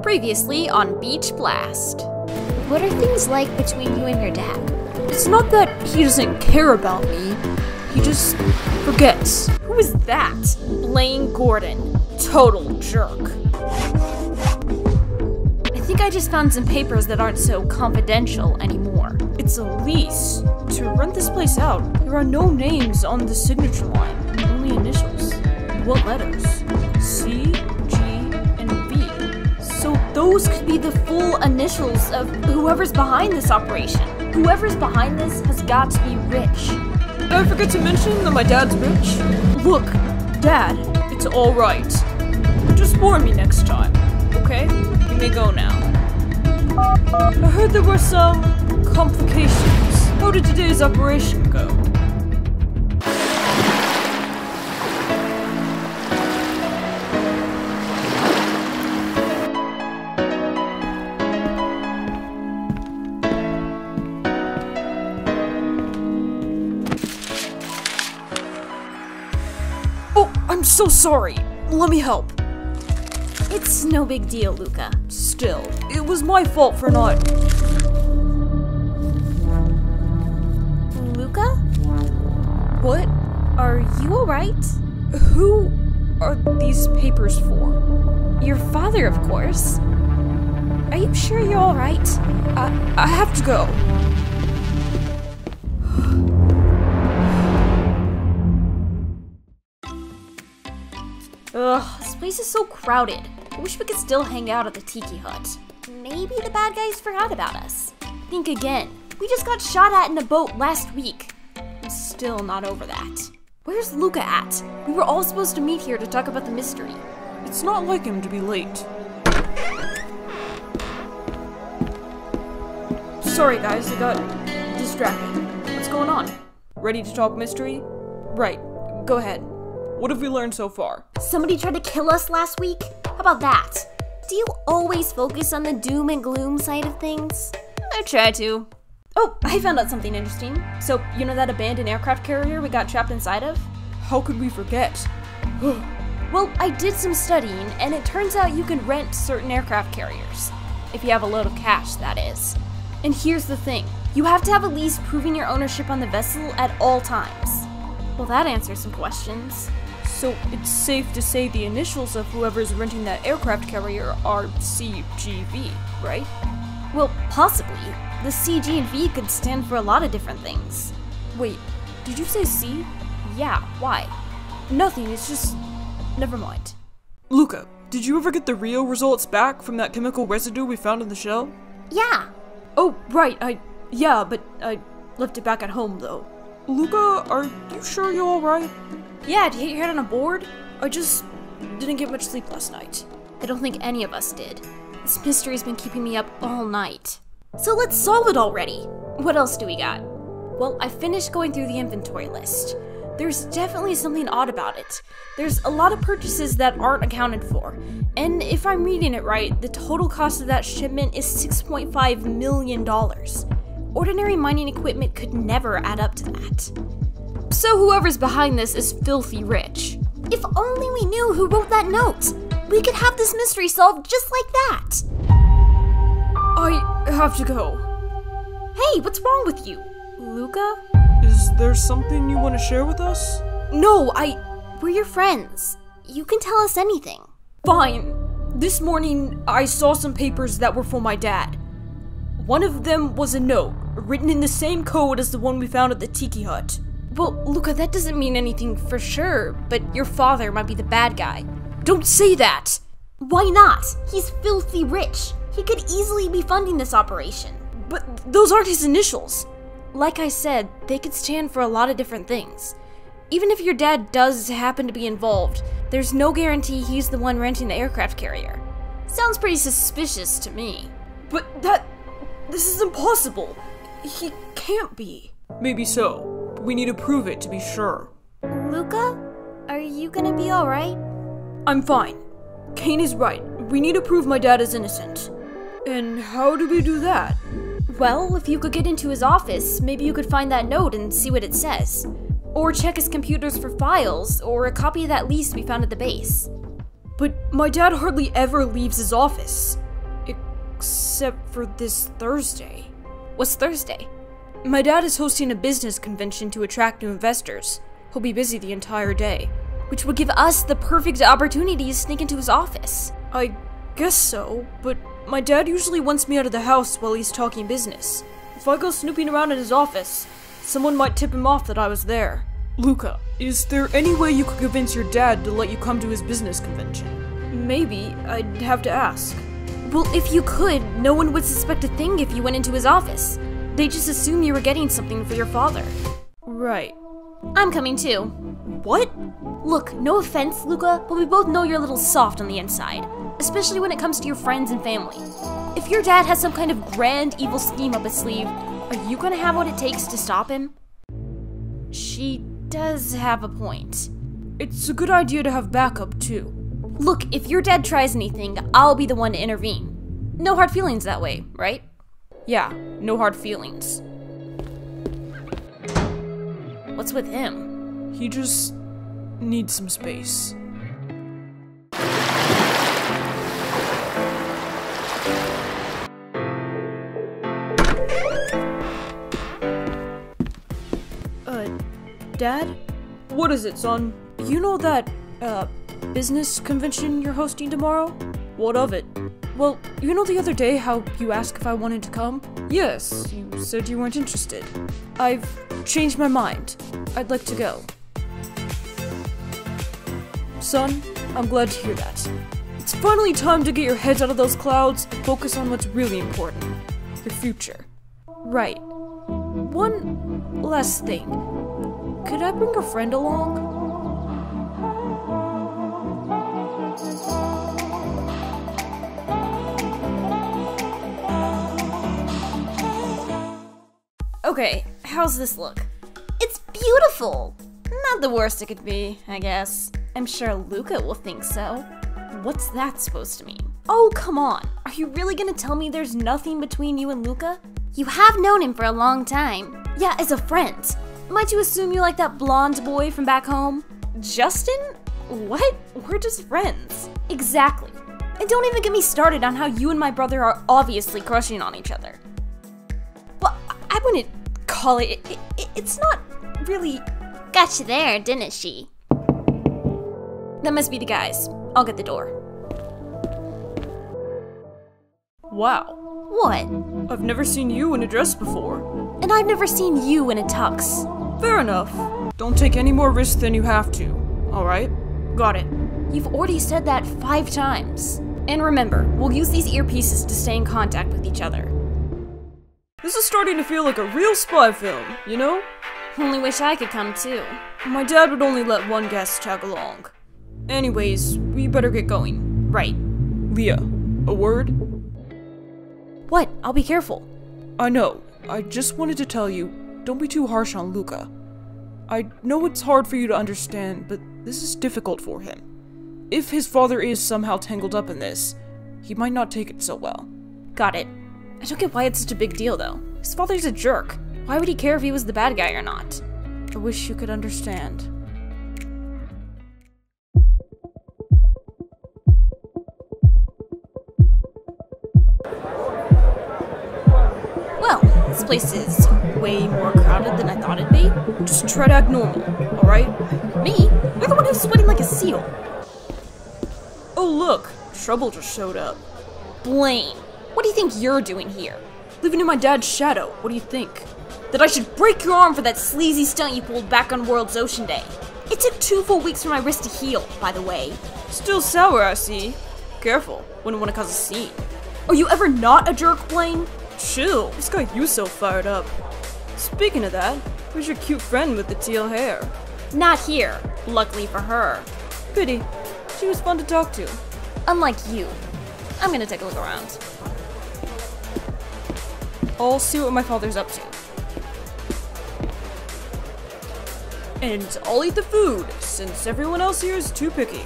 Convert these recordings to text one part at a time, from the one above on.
Previously on Beach Blast. What are things like between you and your dad? It's not that he doesn't care about me, he just forgets. Who is that? Blaine Gordon. Total jerk. I think I just found some papers that aren't so confidential anymore. It's a lease. To rent this place out, there are no names on the signature line, only initials. What letters? C, G, and V. So those could be the full initials of whoever's behind this operation. Whoever's behind this has got to be rich. Did I forget to mention that my dad's rich? Look, Dad, it's alright. Just warn me next time, okay? You may go now. I heard there were some complications. How did today's operation go? Oh, I'm so sorry. Let me help. It's no big deal, Luca. Still, it was my fault for not... Luca? What? Are you alright? Who are these papers for? Your father, of course. Are you sure you're alright? I have to go. Ugh, this place is so crowded. I wish we could still hang out at the Tiki Hut. Maybe the bad guys forgot about us. Think again. We just got shot at in a boat last week. I'm still not over that. Where's Luca at? We were all supposed to meet here to talk about the mystery. It's not like him to be late. Sorry guys, I got distracted. What's going on? Ready to talk mystery? Right, go ahead. What have we learned so far? Somebody tried to kill us last week? How about that? Do you always focus on the doom and gloom side of things? I try to. Oh, I found out something interesting. So, you know that abandoned aircraft carrier we got trapped inside of? How could we forget? Well, I did some studying, and it turns out you can rent certain aircraft carriers. If you have a load of cash, that is. And here's the thing. You have to have a lease proving your ownership on the vessel at all times. Well, that answers some questions. So it's safe to say the initials of whoever's renting that aircraft carrier are CGV, right? Well, possibly. The C, G, and V could stand for a lot of different things. Wait, did you say C? Yeah, why? Nothing, it's just... never mind. Luca, did you ever get the Rio results back from that chemical residue we found in the shell? Yeah. Oh, right, yeah, but I left it back at home, though. Luca, are you sure you're alright? Yeah, did you hit your head on a board? I just didn't get much sleep last night. I don't think any of us did. This mystery's been keeping me up all night. So let's solve it already! What else do we got? Well, I finished going through the inventory list. There's definitely something odd about it. There's a lot of purchases that aren't accounted for. And if I'm reading it right, the total cost of that shipment is $6.5 million. Ordinary mining equipment could never add up to that. So whoever's behind this is filthy rich. If only we knew who wrote that note! We could have this mystery solved just like that! I have to go. Hey, what's wrong with you? Luca? Is there something you want to share with us? No, we're your friends. You can tell us anything. Fine. This morning, I saw some papers that were for my dad. One of them was a note, written in the same code as the one we found at the Tiki Hut. Well, Luca, that doesn't mean anything for sure, but your father might be the bad guy. Don't say that! Why not? He's filthy rich. He could easily be funding this operation. But those aren't his initials. Like I said, they could stand for a lot of different things. Even if your dad does happen to be involved, there's no guarantee he's the one renting the aircraft carrier. Sounds pretty suspicious to me. But this is impossible. He can't be. Maybe so. But we need to prove it to be sure. Luca? Are you gonna be alright? I'm fine. Kane is right. We need to prove my dad is innocent. And how do we do that? Well, if you could get into his office, maybe you could find that note and see what it says. Or check his computers for files, or a copy of that lease we found at the base. But my dad hardly ever leaves his office. except for this Thursday. What's Thursday? My dad is hosting a business convention to attract new investors. He'll be busy the entire day. Which would give us the perfect opportunity to sneak into his office. I guess so, but my dad usually wants me out of the house while he's talking business. If I go snooping around in his office, someone might tip him off that I was there. Luca, is there any way you could convince your dad to let you come to his business convention? Maybe. I'd have to ask. Well, if you could, no one would suspect a thing if you went into his office. They'd just assume you were getting something for your father. Right. I'm coming too. What? Look, no offense, Luca, but we both know you're a little soft on the inside, especially when it comes to your friends and family. If your dad has some kind of grand evil scheme up his sleeve, are you gonna have what it takes to stop him? She does have a point. It's a good idea to have backup, too. Look, if your dad tries anything, I'll be the one to intervene. No hard feelings that way, right? Yeah, no hard feelings. What's with him? He just needs some space. Dad? What is it, son? You know that, business convention you're hosting tomorrow? What of it? Well, you know the other day how you asked if I wanted to come? Yes, you said you weren't interested. I've changed my mind. I'd like to go. Son, I'm glad to hear that. It's finally time to get your heads out of those clouds and focus on what's really important. Your future. Right. One last thing. Could I bring a friend along? Okay, how's this look? It's beautiful! Not the worst it could be, I guess. I'm sure Luca will think so. What's that supposed to mean? Oh, come on. Are you really gonna tell me there's nothing between you and Luca? You have known him for a long time. Yeah, as a friend. Might you assume you like that blonde boy from back home? Justin? What? We're just friends. Exactly. And don't even get me started on how you and my brother are obviously crushing on each other. Well, I wouldn't call it... It's not really... Got you there, didn't she? That must be the guys. I'll get the door. Wow. What? I've never seen you in a dress before. And I've never seen you in a tux. Fair enough. Don't take any more risks than you have to. Alright? Got it. You've already said that 5 times. And remember, we'll use these earpieces to stay in contact with each other. This is starting to feel like a real spy film, you know? Only wish I could come too. My dad would only let one guest tag along. Anyways, we better get going. Right. Leah, a word? What? I'll be careful. I know. I just wanted to tell you, don't be too harsh on Luca. I know it's hard for you to understand, but this is difficult for him. If his father is somehow tangled up in this, he might not take it so well. Got it. I don't get why it's such a big deal, though. His father's a jerk. Why would he care if he was the bad guy or not? I wish you could understand. Well, this place is way more crowded than I thought it'd be. Just try to act normal, alright? Me? You're the one who's sweating like a seal. Oh look, trouble just showed up. Blaine, what do you think you're doing here? Living in my dad's shadow, what do you think? That I should break your arm for that sleazy stunt you pulled back on World's Ocean Day. It took 2 full weeks for my wrist to heal, by the way. Still sour, I see. Careful, wouldn't want to cause a scene. Are you ever not a jerk, Blaine? Chill, this got you so fired up. Speaking of that, where's your cute friend with the teal hair? Not here, luckily for her. Pity, she was fun to talk to. Unlike you. I'm gonna take a look around. I'll see what my father's up to. And I'll eat the food, since everyone else here is too picky.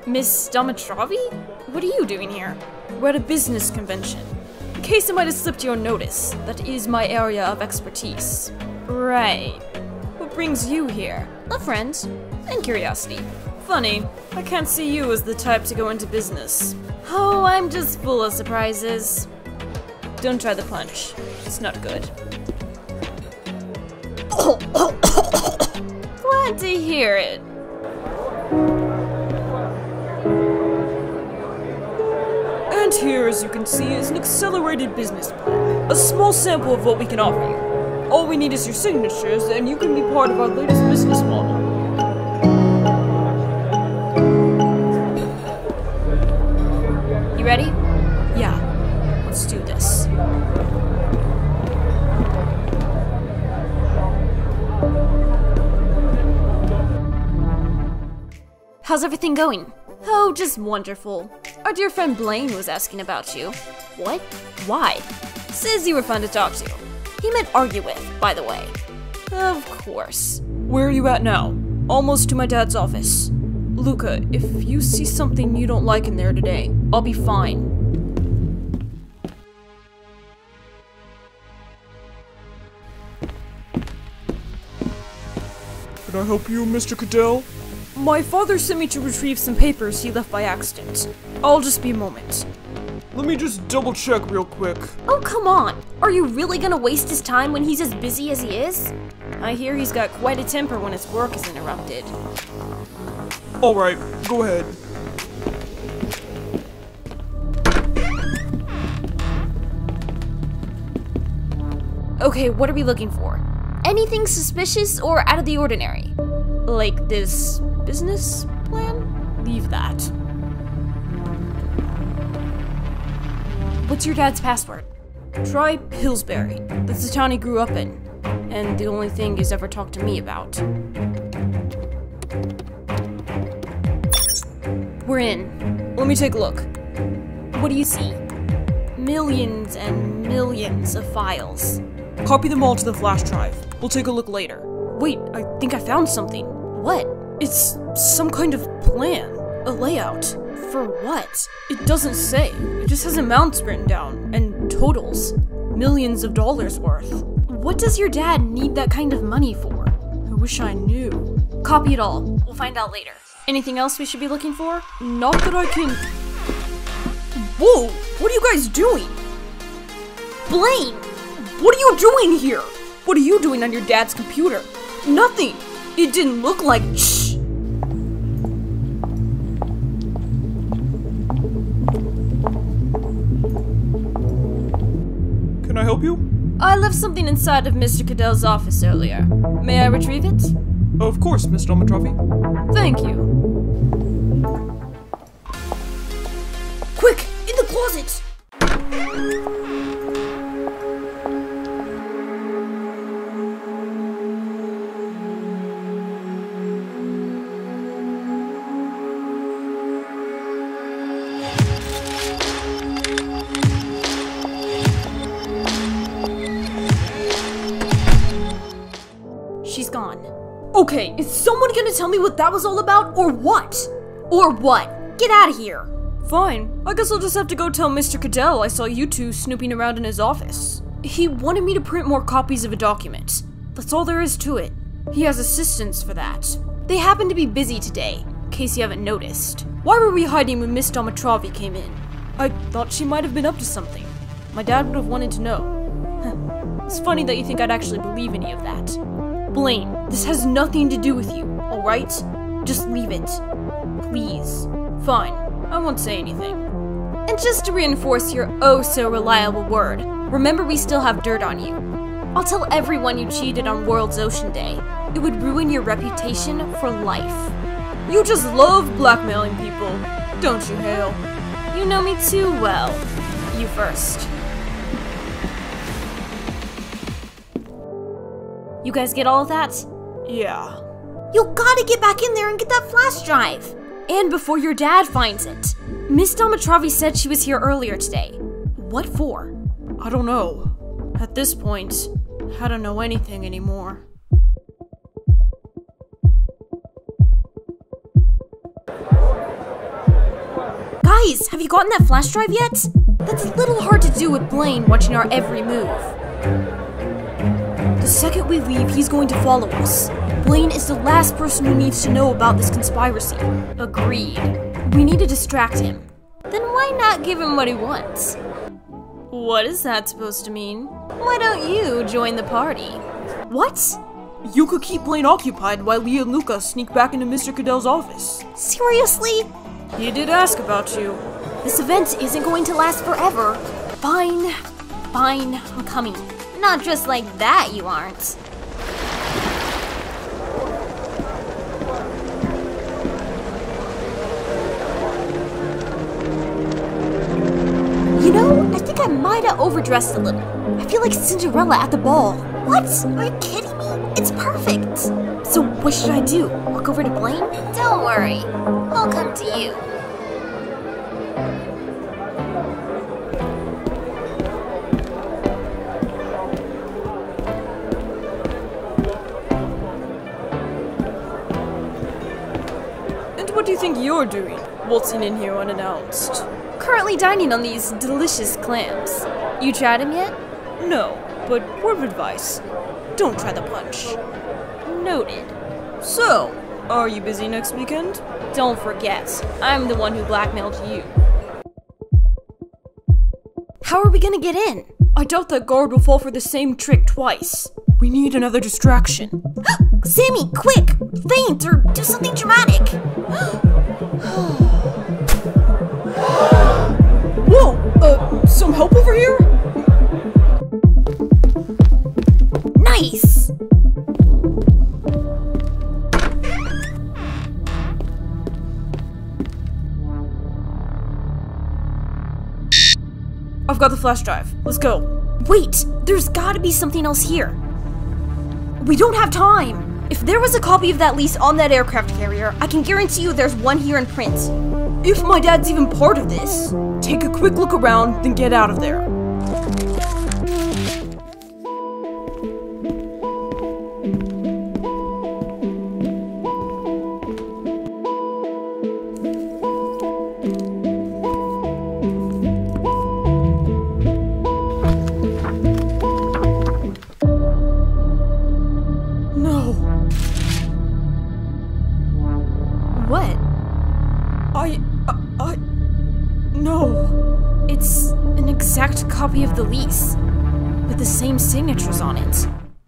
Miss Domitrovi? What are you doing here? We're at a business convention. In case it might have slipped your notice, that is my area of expertise. Right. But what brings you here? A friend. And curiosity. Funny, I can't see you as the type to go into business. Oh, I'm just full of surprises. Don't try the punch. It's not good. Glad to hear it. And here, as you can see, is an accelerated business plan. A small sample of what we can offer you. All we need is your signatures, and you can be part of our latest business model. You ready? Yeah, let's do this. How's everything going? Oh, just wonderful. Our dear friend Blaine was asking about you. What? Why? Says you were fun to talk to. He meant argue with, by the way. Of course. Where are you at now? Almost to my dad's office. Luca, if you see something you don't like in there today, I'll be fine. Can I help you, Mr. Cadell? My father sent me to retrieve some papers he left by accident. I'll just be a moment. Let me just double check real quick. Oh, come on. Are you really gonna waste his time when he's as busy as he is? I hear he's got quite a temper when his work is interrupted. Alright, go ahead. Okay, what are we looking for? Anything suspicious or out of the ordinary? Like this business plan? Leave that. What's your dad's password? Try Pillsbury. That's the town he grew up in. And the only thing he's ever talked to me about. We're in. Let me take a look. What do you see? Millions and millions of files. Copy them all to the flash drive. We'll take a look later. Wait, I think I found something. What? It's some kind of plan. A layout. For what? It doesn't say. It just has amounts written down. And totals. Millions of dollars worth. What does your dad need that kind of money for? I wish I knew. Copy it all. We'll find out later. Anything else we should be looking for? Not that I can... Whoa! What are you guys doing? Blaine! What are you doing here? What are you doing on your dad's computer? Nothing! It didn't look like... Shh! Can I help you? I left something inside of Mr. Cadell's office earlier. May I retrieve it? Of course, Mr. Almatravi. Thank you. Quick! In the closet! She's gone. Okay, is someone gonna tell me what that was all about, or what? Or what? Get out of here! Fine. I guess I'll just have to go tell Mr. Cadell I saw you two snooping around in his office. He wanted me to print more copies of a document. That's all there is to it. He has assistants for that. They happen to be busy today, in case you haven't noticed. Why were we hiding when Miss Almatravi came in? I thought she might have been up to something. My dad would have wanted to know. It's funny that you think I'd actually believe any of that. Blaine, this has nothing to do with you, alright? Just leave it. Please. Fine, I won't say anything. And just to reinforce your oh-so-reliable word, remember we still have dirt on you. I'll tell everyone you cheated on World's Ocean Day. It would ruin your reputation for life. You just love blackmailing people, don't you, Hale? You know me too well. You first. You guys get all of that? Yeah. You gotta get back in there and get that flash drive! And before your dad finds it. Miss Almatravi said she was here earlier today. What for? I don't know. At this point, I don't know anything anymore. Guys, have you gotten that flash drive yet? That's a little hard to do with Blaine watching our every move. The second we leave, he's going to follow us. Blaine is the last person who needs to know about this conspiracy. Agreed. We need to distract him. Then why not give him what he wants? What is that supposed to mean? Why don't you join the party? What? You could keep Blaine occupied while Leah and Luca sneak back into Mr. Cadell's office. Seriously? He did ask about you. This event isn't going to last forever. Fine, I'm coming. Not just like that, you aren't. You know, I think I might have overdressed a little. I feel like Cinderella at the ball. What? Are you kidding me? It's perfect. So what should I do? Walk over to Blaine? Don't worry. I'll come to you. And what do you think you're doing, waltzing in here unannounced? Currently dining on these delicious clams. You tried them yet? No, but word of advice. Don't try the punch. Noted. So, are you busy next weekend? Don't forget, I'm the one who blackmailed you. How are we gonna get in? I doubt that guard will fall for the same trick twice. We need another distraction. Sammy, quick! Faint or do something dramatic! Whoa! Some help over here? Nice! I've got the flash drive. Let's go. Wait, there's gotta be something else here. We don't have time. If there was a copy of that lease on that aircraft carrier, I can guarantee you there's one here in print. If my dad's even part of this, take a quick look around, then get out of there. What? No. It's an exact copy of the lease, with the same signatures on it.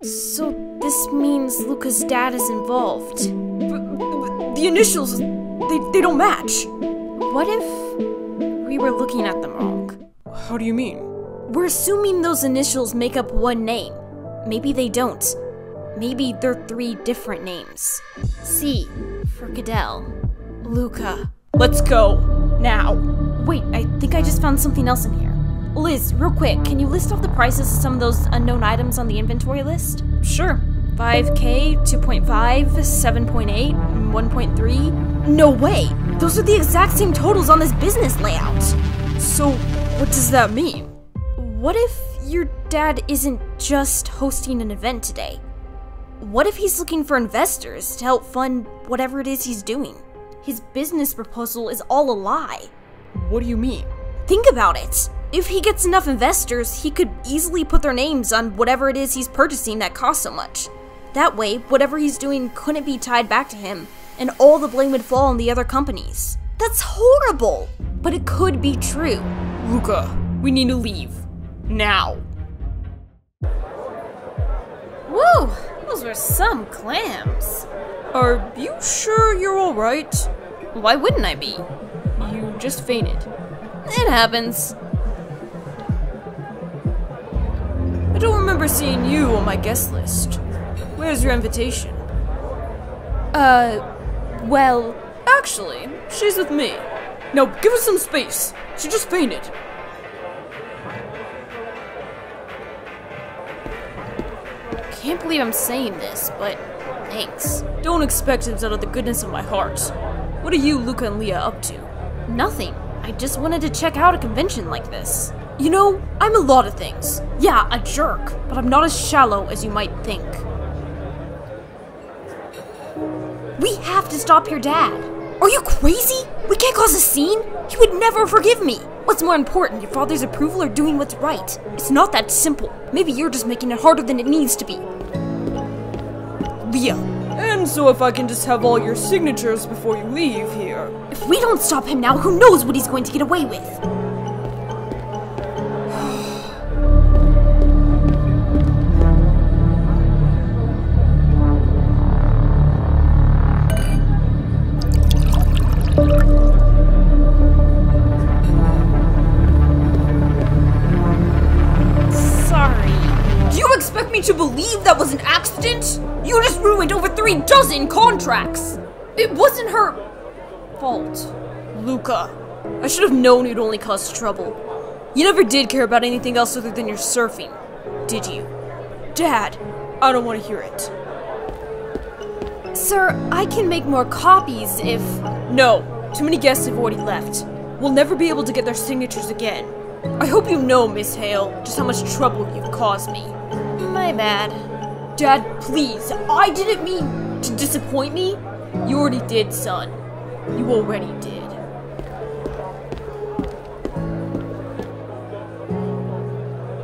So this means Luca's dad is involved. The initials, they don't match. What if we were looking at them wrong? How do you mean? We're assuming those initials make up one name. Maybe they don't. Maybe they're three different names. C for Cadell. Luca. Let's go. Now. Wait, I think I just found something else in here. Liz, real quick, can you list off the prices of some of those unknown items on the inventory list? Sure. 5K, 2.5, 7.8, 1.3. No way! Those are the exact same totals on this business layout. So, what does that mean? What if your dad isn't just hosting an event today? What if he's looking for investors to help fund whatever it is he's doing? His business proposal is all a lie. What do you mean? Think about it. If he gets enough investors, he could easily put their names on whatever it is he's purchasing that costs so much. That way, whatever he's doing couldn't be tied back to him, and all the blame would fall on the other companies. That's horrible! But it could be true. Luca, we need to leave. Now. Woo! Those were some clams. Are you sure you're alright? Why wouldn't I be? You just fainted. It happens. I don't remember seeing you on my guest list. Where's your invitation? Well... Actually, she's with me. Now give her some space. She just fainted. Can't believe I'm saying this, but thanks. Don't expect it out of the goodness of my heart. What are you, Luca, and Leah up to? Nothing. I just wanted to check out a convention like this. You know, I'm a lot of things. Yeah, a jerk, but I'm not as shallow as you might think. We have to stop your dad. Are you crazy? We can't cause a scene. He would never forgive me. What's more important, your father's approval or doing what's right? It's not that simple. Maybe you're just making it harder than it needs to be. Yeah. And so if I can just have all your signatures before you leave here. If we don't stop him now, who knows what he's going to get away with? To believe that was an accident? You just ruined over 36 contracts! It wasn't her fault. Luca, I should have known you'd only cause trouble. You never did care about anything else other than your surfing, did you? Dad, I don't want to hear it. Sir, I can make more copies if... No, too many guests have already left. We'll never be able to get their signatures again. I hope you know, Miss Hale, just how much trouble you've caused me. My bad. Dad, please, I didn't mean to disappoint me. You already did, son. You already did.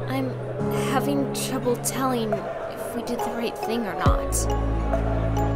I'm having trouble telling if we did the right thing or not.